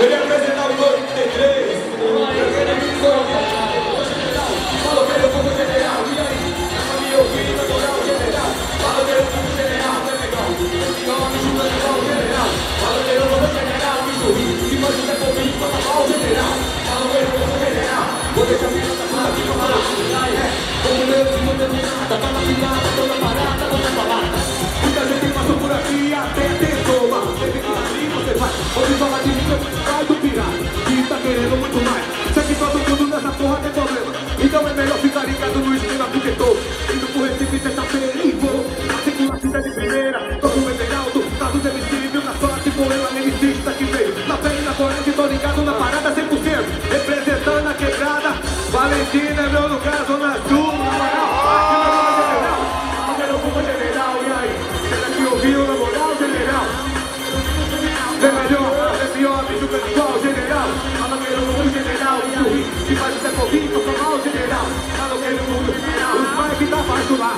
Ele apresentar o 233. Eu quero que o general. Fala que eu vou general. E aí? Pra me ouvir, vai adorar o general. Fala que eu vou general. É legal. Não, me julga igual o general. Fala que eu vou general. Me julgue. Se mais quiser comigo, fala mal o general. Fala que eu vou general. Vou deixar a minha safada. Fica parado. Como eu se não tenho nada. Tá na pilhada, tô na parada, tô na balada. Muita gente passou por aqui até tentou. Mas teve que assim você vai. Ouve falar de mim, vai do pirata. Que tá querendo muito mais. Sei que todo mundo nessa porra tem problema. Então é melhor ficar ligado no esquema porque tô indo pro Recife sexta-feira e vou. Assim com a fita de primeira. Tô com o Everaldo, tá dos MC, viu na sorte, poema, MCista que veio. Na pele, na corrente, tô ligado na parada 100%. Representando a quebrada. Valentina é meu lugar, Zona Sul. Ouviu na moral, general? É melhor, é pior, bicho pessoal, general. Fala que eu não general, que faz isso é convite, eu sou mal, general. Fala que eu não general, os mais que tá baixo lá.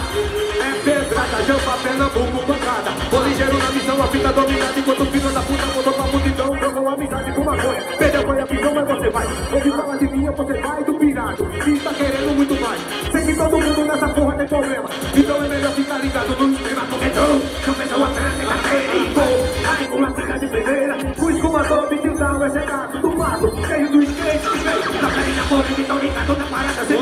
É pedrada, jampa, Pernambuco, pancada. Vou ligeiro na missão, a fita dominada. Enquanto o filho da puta botou pra multidão, jogou amizade com maconha. Perdeu foi a visão, mas você vai. Ouve falar de mim, você vai do pirado. E tá querendo muito mais. Sei que todo mundo nessa porra tem problema. Então é melhor ficar ligado no esquema, porque não pensou até aí com uma fica de primeira. O escumador pediu dar um excesso do mato, cheio do skate que veio na frente da porra que tão ligado na parada 100%.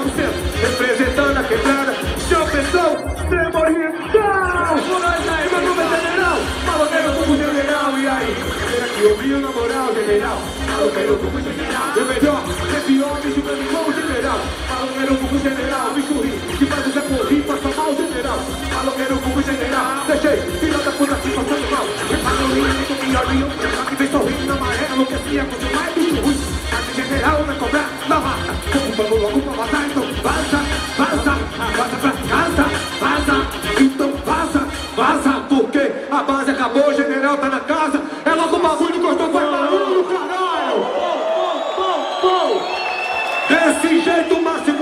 Representando a quebrada, João Pessoa, Demorridão. Por nós aí, meu nome é general. Maloqueiro como general, e aí? Será que ouviu na moral, general? Maloqueiro como general. É melhor, é pior, me julgando igual o general. Maloqueiro como general, bicho ri, que faz o Zé Porri, passa mal o general. Maloqueiro como general, deixei, filha da puta aqui passando mal. Repara o lindo, muito pior de um, que vem sorrindo na maré, não queria muito mais bicho ruim. Mas o general vai cobrar na mata. Vamos logo pra matar, então vaza, vaza, vaza pra casa, vaza, então vaza, vaza, porque a base acabou, o general tá na casa, é logo o bagulho, gostou, faz barulho, caralho! Desse jeito, máximo.